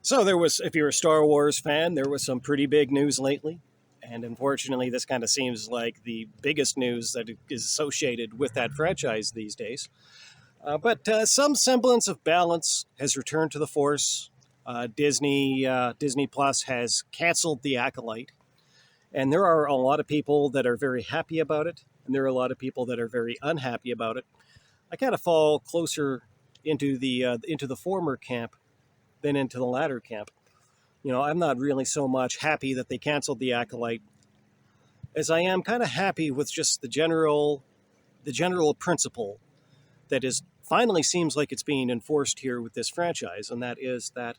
So there was, if you're a Star Wars fan, there was some pretty big news lately. And unfortunately, this kind of seems like the biggest news that is associated with that franchise these days. But some semblance of balance has returned to the Force. Disney Plus has canceled the Acolyte, and there are a lot of people that are very happy about it, and there are a lot of people that are very unhappy about it. I kind of fall closer into the former camp than into the latter camp. I'm not really so much happy that they canceled the Acolyte as I am kind of happy with just the general principle that is finally seems like it's being enforced here with this franchise, and that is that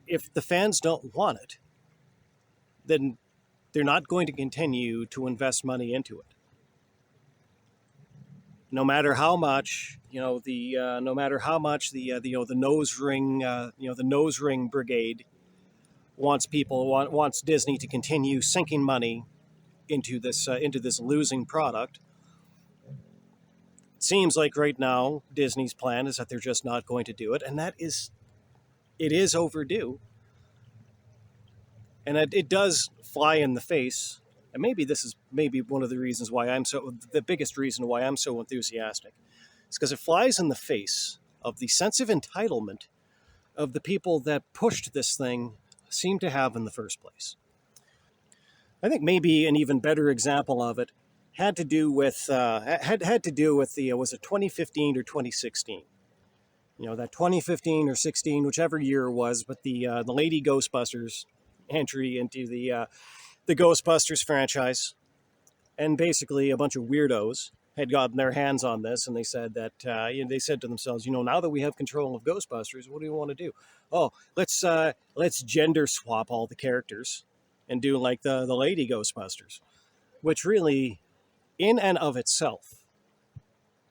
if the fans don't want it, then they're not going to continue to invest money into it. No matter how much, no matter how much the nose ring brigade wants Disney to continue sinking money into this losing product. It seems like right now Disney's plan is that they're just not going to do it, and it is overdue, and it does fly in the face. And maybe this is maybe one of the biggest reason why I'm so enthusiastic. It's because it flies in the face of the sense of entitlement of the people that pushed this thing seem to have in the first place. I think maybe an even better example of it had to do with the was it 2015 or 2016? That 2015 or 16, whichever year it was, but the Lady Ghostbusters entry into the Ghostbusters franchise, and basically a bunch of weirdos had gotten their hands on this, and they said that they said to themselves, now that we have control of Ghostbusters, what do we want to do? Oh, let's gender swap all the characters and do like the Lady Ghostbusters, which really, in and of itself,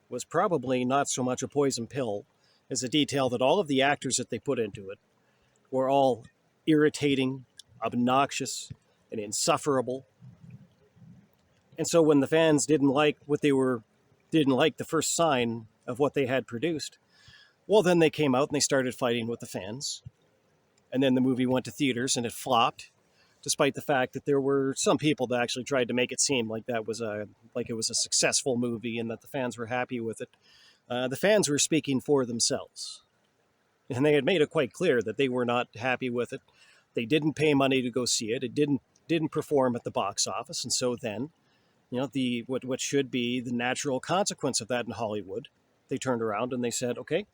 was probably not so much a poison pill as a detail that all of the actors that they put into it were all irritating, obnoxious, and insufferable. And so when the fans didn't like the first sign of what they had produced, well, then they came out and they started fighting with the fans. And then the movie went to theaters and it flopped, despite the fact that there were some people that actually tried to make it seem like it was a successful movie and that the fans were happy with it. The fans were speaking for themselves, and they had made it quite clear that they were not happy with it. They didn't pay money to go see it. It didn't perform at the box office, and so then, what should be the natural consequence of that in Hollywood, they turned around and they said, okay,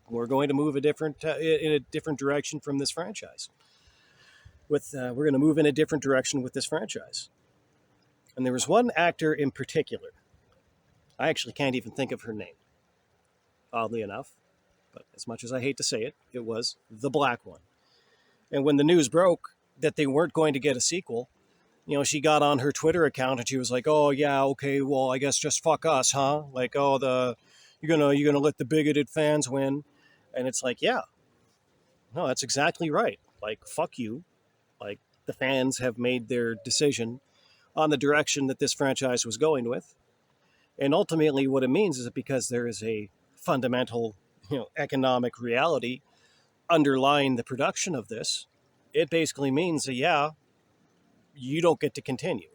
we're going to move in a different direction from this franchise. We're going to move in a different direction with this franchise. And there was one actor in particular. I actually can't even think of her name, oddly enough. But as much as I hate to say it, it was the black one. And when the news broke that they weren't going to get a sequel, she got on her Twitter account and she was like, "Oh yeah, okay, well I guess just fuck us, huh? Like, oh you're gonna let the bigoted fans win," and it's like, yeah, no, that's exactly right. Like, fuck you. Like, the fans have made their decision on the direction that this franchise was going with, and ultimately, what it means is that because there is a fundamental, economic reality underlying the production of this, it basically means that, yeah, you don't get to continue.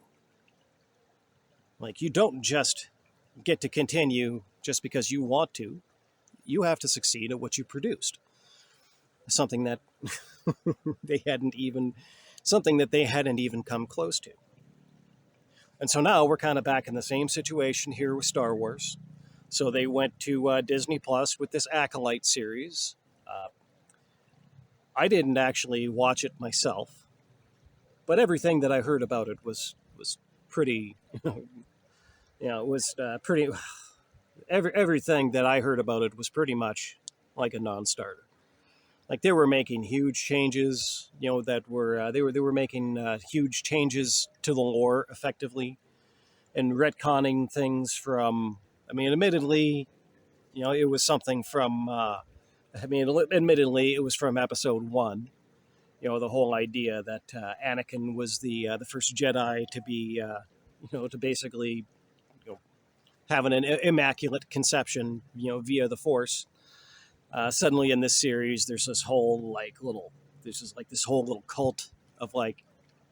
Like, you don't just get to continue just because you want to. You have to succeed at what you produced. Something that they hadn't even come close to. And so now we're kind of back in the same situation here with Star Wars. So they went to Disney Plus with this Acolyte series. I didn't actually watch it myself, but everything that I heard about it was pretty, it was pretty. Everything that I heard about it was pretty much like a non-starter. Like, they were making huge changes, that were they were making huge changes to the lore effectively, and retconning things from. I mean, admittedly, it was something from. Admittedly, it was from Episode 1. The whole idea that Anakin was the first Jedi to be, to basically, have an immaculate conception, via the Force. Suddenly in this series, there's this whole little This is like this whole little cult of like,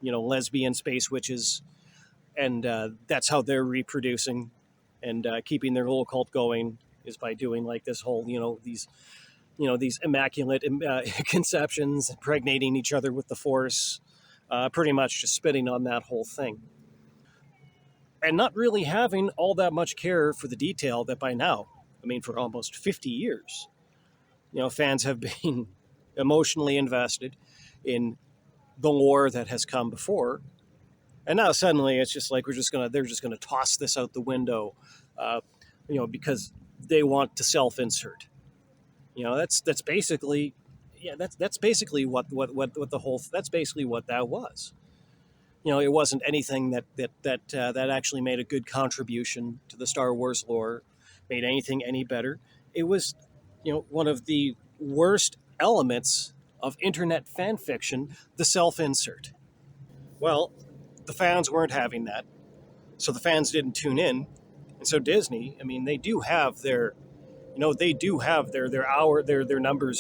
lesbian space witches, and that's how they're reproducing and keeping their little cult going is by doing like this whole, these immaculate conceptions, impregnating each other with the force, pretty much just spitting on that whole thing. And not really having all that much care for the detail that by now, I mean, for almost 50 years, fans have been emotionally invested in the lore that has come before. And now suddenly it's just like they're just gonna toss this out the window, uh, because they want to self-insert. That's basically, yeah, that's basically what the whole that's basically what that was. It wasn't anything that actually made a good contribution to the Star Wars lore, made anything any better. It was, one of the worst elements of internet fan fiction, the self-insert. Well, the fans weren't having that, so the fans didn't tune in, and so Disney, I mean, they do have their numbers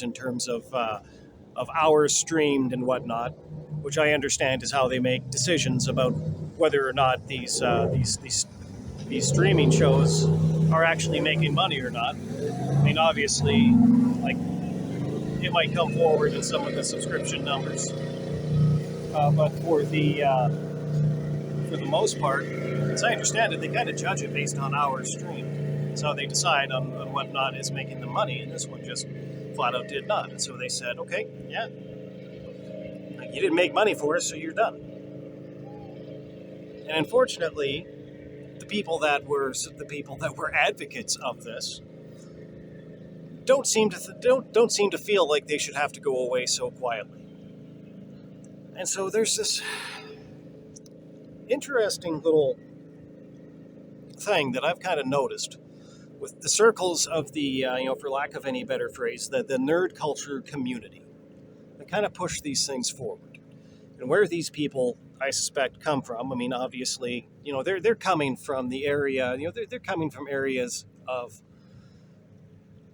in terms of hours streamed and whatnot, which I understand is how they make decisions about whether or not these streaming shows are actually making money or not. I mean, obviously, like, it might come forward in some of the subscription numbers, but for the most part, as I understand it, they kind of judge it based on hours streamed. That's how they decide on what not is making them money, and this one just flat out did not. And so they said, okay, yeah, you didn't make money for us, so you're done. And unfortunately, the people that were advocates of this don't seem to feel like they should have to go away so quietly. And so there's this interesting little thing that I've kind of noticed with the circles of the, for lack of any better phrase, the nerd culture community. They kind of push these things forward. And where these people, I suspect, come from, I mean, obviously, they're coming from the area, they're coming from areas of,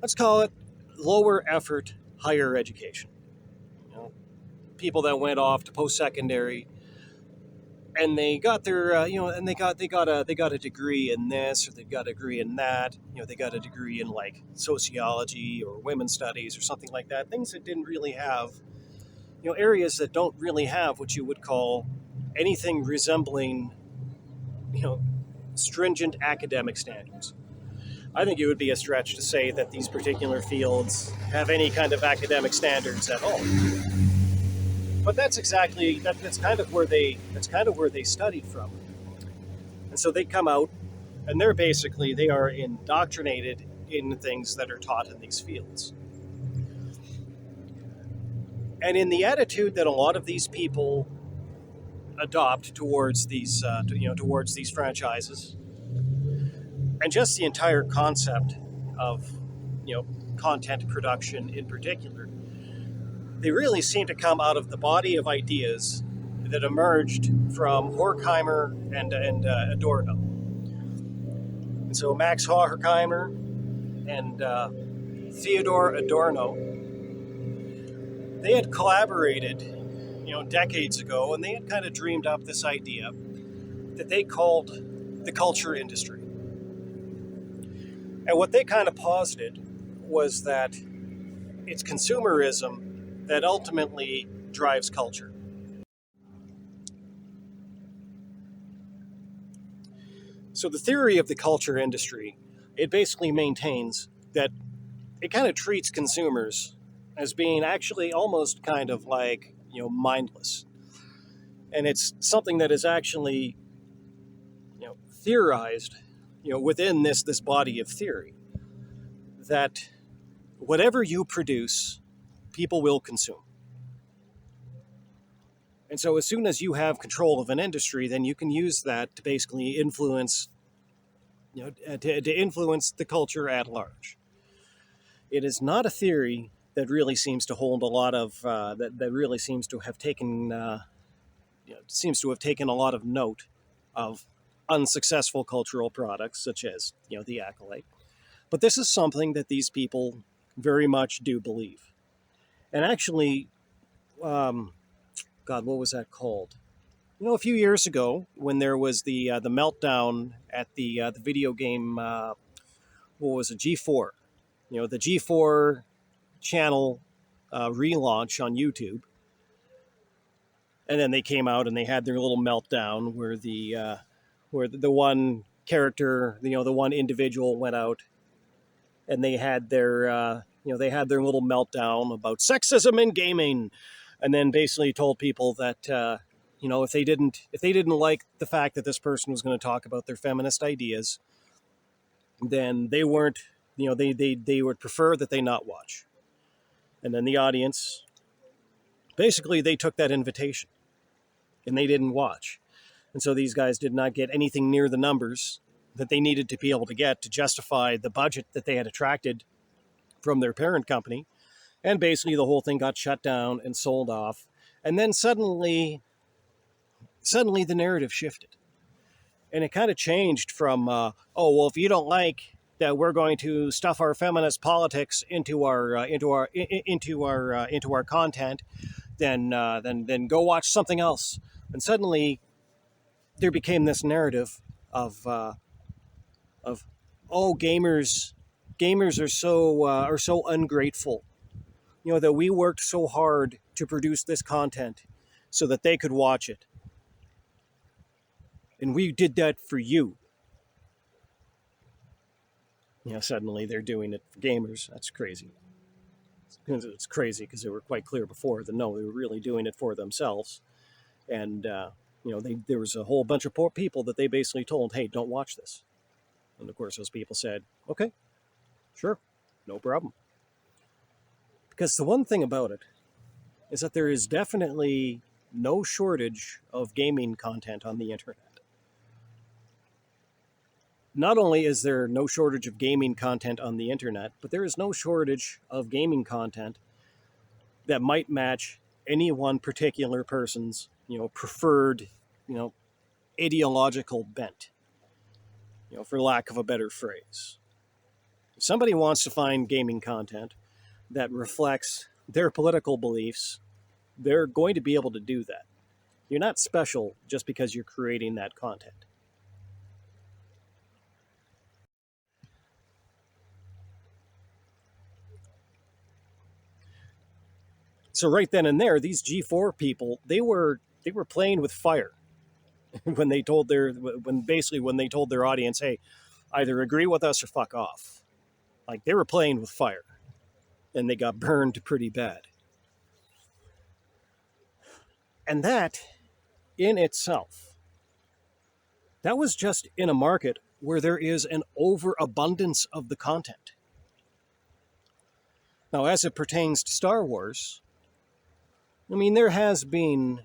let's call it, lower effort higher education. People that went off to post-secondary, and they got their, and they got a degree in this, or they got a degree in that. They got a degree in like sociology or women's studies or something like that. Things that didn't really have, areas that don't really have what you would call anything resembling, stringent academic standards. I think it would be a stretch to say that these particular fields have any kind of academic standards at all. But that's kind of where they studied from. And so they come out and they are indoctrinated in things that are taught in these fields. And in the attitude that a lot of these people adopt towards these franchises, and just the entire concept of, content production in particular, they really seem to come out of the body of ideas that emerged from Horkheimer and Adorno. And so Max Horkheimer and Theodore Adorno, they had collaborated, decades ago, and they had kind of dreamed up this idea that they called the culture industry. And what they kind of posited was that it's consumerism that ultimately drives culture. So the theory of the culture industry, it basically maintains that it kind of treats consumers as being actually almost kind of like, mindless. And it's something that is actually, theorized, within this body of theory, that whatever you produce, people will consume. And so as soon as you have control of an industry, then you can use that to basically influence, to influence the culture at large. It is not a theory that really seems to hold a lot of, that really seems to have taken, a lot of note of unsuccessful cultural products such as, the Acolyte. But this is something that these people very much do believe. And actually, um, God, what was that called? A few years ago when there was the meltdown at the video game, what was it, G4? The G4 channel relaunch on YouTube, and then they came out and they had their little meltdown where the one character, the one individual went out and they had their little meltdown about sexism in gaming, and then basically told people that if they didn't like the fact that this person was going to talk about their feminist ideas, then they weren't they would prefer that they not watch. And then the audience, basically, they took that invitation and they didn't watch. And so these guys did not get anything near the numbers that they needed to be able to get to justify the budget that they had attracted from their parent company. And basically the whole thing got shut down and sold off. And then suddenly the narrative shifted. And it kind of changed from, if you don't like that we're going to stuff our feminist politics into our content, then go watch something else. And suddenly there became this narrative of gamers are so ungrateful, that we worked so hard to produce this content so that they could watch it, and we did that for you. Suddenly they're doing it for gamers. That's crazy. It's crazy because they were quite clear before that no, they were really doing it for themselves. And there was a whole bunch of poor people that they basically told, hey, don't watch this. And of course those people said, okay, sure, no problem. Because the one thing about it is that there is definitely no shortage of gaming content on the internet. Not only is there no shortage of gaming content on the internet, but there is no shortage of gaming content that might match any one particular person's, preferred, ideological bent, for lack of a better phrase. If somebody wants to find gaming content that reflects their political beliefs, they're going to be able to do that. You're not special just because you're creating that content. So right then and there, these G4 people, they were playing with fire when they told their audience, hey, either agree with us or fuck off. Like, they were playing with fire, and they got burned pretty bad. And that, in itself, that was just in a market where there is an overabundance of the content. Now, as it pertains to Star Wars, I mean, there has been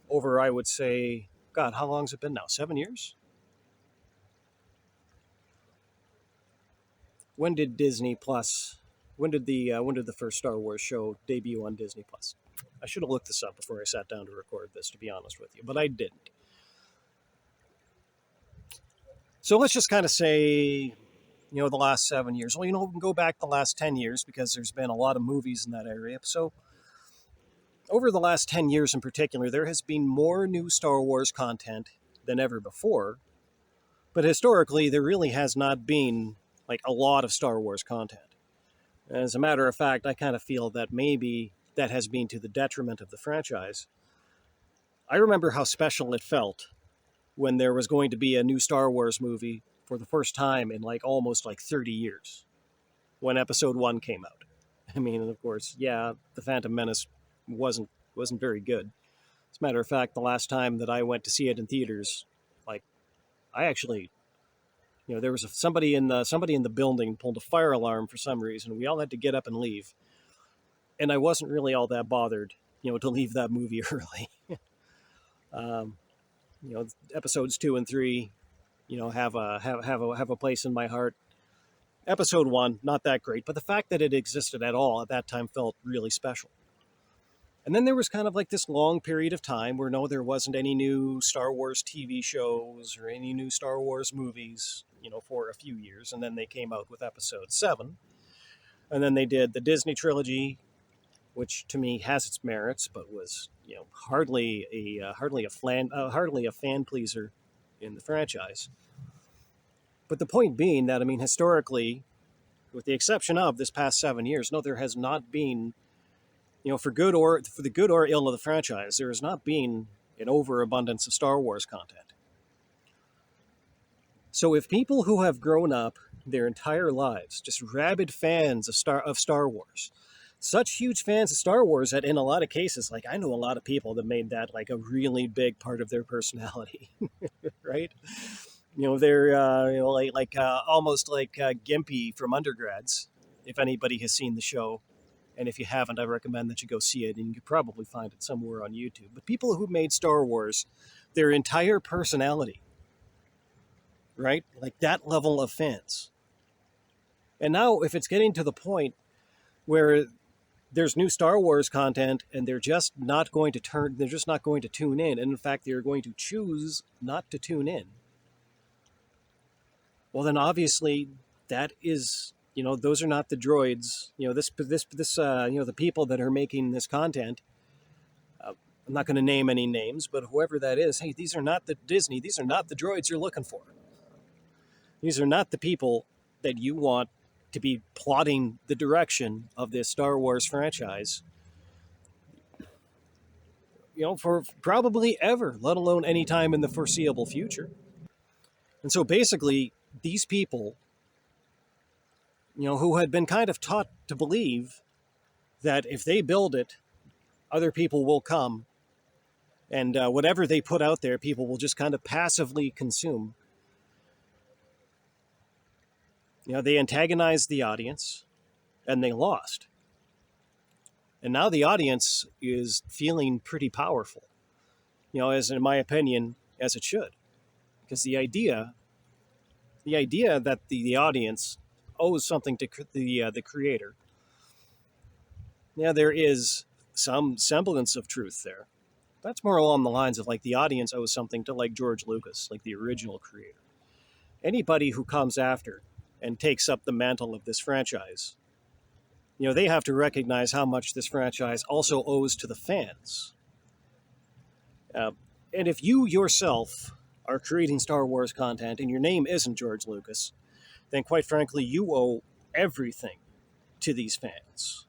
over, I would say, God, how long has it been now? 7 years? When did Disney Plus? When did the first Star Wars show debut on Disney Plus? I should have looked this up before I sat down to record this, to be honest with you, but I didn't. So let's just kind of say, the last 7 years. Well, we can go back the last 10 years because there's been a lot of movies in that area. So over the last 10 years in particular, there has been more new Star Wars content than ever before. But historically, there really has not been like a lot of Star Wars content. As a matter of fact, I kind of feel that maybe that has been to the detriment of the franchise. I remember how special it felt when there was going to be a new Star Wars movie for the first time in almost 30 years, when Episode 1 came out. I mean, and of course, yeah, The Phantom Menace wasn't very good. As a matter of fact, the last time that I went to see it in theaters, I actually, there was somebody in the building pulled a fire alarm for some reason. We all had to get up and leave, and I wasn't really all that bothered, to leave that movie early. Episodes 2 and 3, have a place in my heart. Episode 1, not that great, but the fact that it existed at all at that time felt really special. And then there was kind of this long period of time where there wasn't any new Star Wars TV shows or any new Star Wars movies, for a few years. And then they came out with Episode 7. And then they did the Disney trilogy, which to me has its merits, but was hardly a fan pleaser in the franchise. But the point being that, I mean, historically, with the exception of this past 7 years, no, there has not been, for the good or ill of the franchise, there has not been an overabundance of Star Wars content. So if people who have grown up their entire lives just rabid fans of Star Wars, such huge fans of Star Wars that in a lot of cases, like I know a lot of people that made that like a really big part of their personality, right? They're almost like gimpy from undergrads. If anybody has seen the show, and if you haven't, I recommend that you go see it, and you can probably find it somewhere on YouTube. But people who made Star Wars their entire personality, right? Like that level of fans. And now, if it's getting to the point where there's new Star Wars content and they're just not going to tune in, and in fact, they're going to choose not to tune in, well, then obviously that is, those are not the droids. The people that are making this content. I'm not going to name any names, but whoever that is, hey, these are not the Disney. These are not the droids you're looking for. These are not the people that you want to be plotting the direction of this Star Wars franchise, for probably ever, let alone any time in the foreseeable future. And so basically, these people, who had been kind of taught to believe that if they build it, other people will come, and whatever they put out there, people will just kind of passively consume. They antagonized the audience, and they lost. And now the audience is feeling pretty powerful, as in my opinion, as it should. Because the idea that the audience owes something to the creator, there is some semblance of truth there. That's more along the lines of like the audience owes something to like George Lucas, like the original creator. Anybody who comes after and takes up the mantle of this franchise, they have to recognize how much this franchise also owes to the fans. And if you yourself are creating Star Wars content and your name isn't George Lucas, then quite frankly, you owe everything to these fans.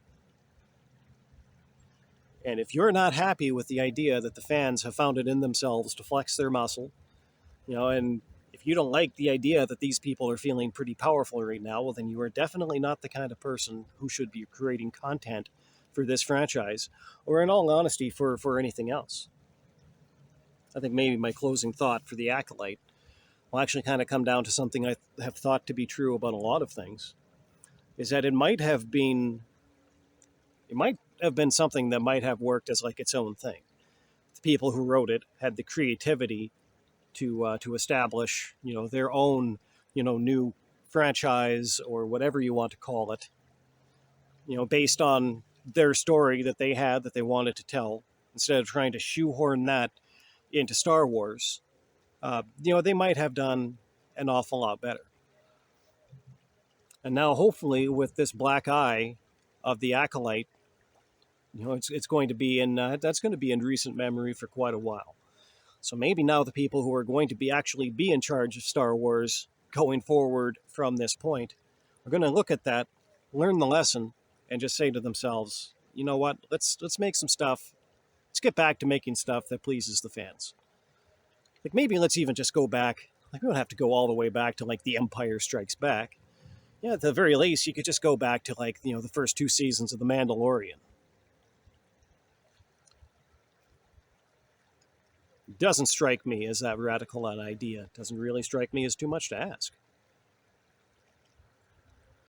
And if you're not happy with the idea that the fans have found it in themselves to flex their muscle, and if you don't like the idea that these people are feeling pretty powerful right now, well, then you are definitely not the kind of person who should be creating content for this franchise, or in all honesty, for anything else. I think maybe my closing thought for the Acolyte will actually kind of come down to something I have thought to be true about a lot of things, is that it might have been something that might have worked as like its own thing. The people who wrote it had the creativity to establish, their own, new franchise or whatever you want to call it, based on their story that they had that they wanted to tell, instead of trying to shoehorn that into Star Wars. They might have done an awful lot better. And now, hopefully, with this black eye of the Acolyte, it's going to be that's going to be in recent memory for quite a while. So maybe now the people who are going to be actually be in charge of Star Wars going forward from this point are going to look at that, learn the lesson, and just say to themselves, you know what, let's make some stuff. Let's get back to making stuff that pleases the fans. Like maybe let's even just go back. Like we don't have to go all the way back to like The Empire Strikes Back. Yeah, at the very least, you could just go back to like, the first 2 seasons of The Mandalorian. Doesn't strike me as that radical an idea. Doesn't really strike me as too much to ask.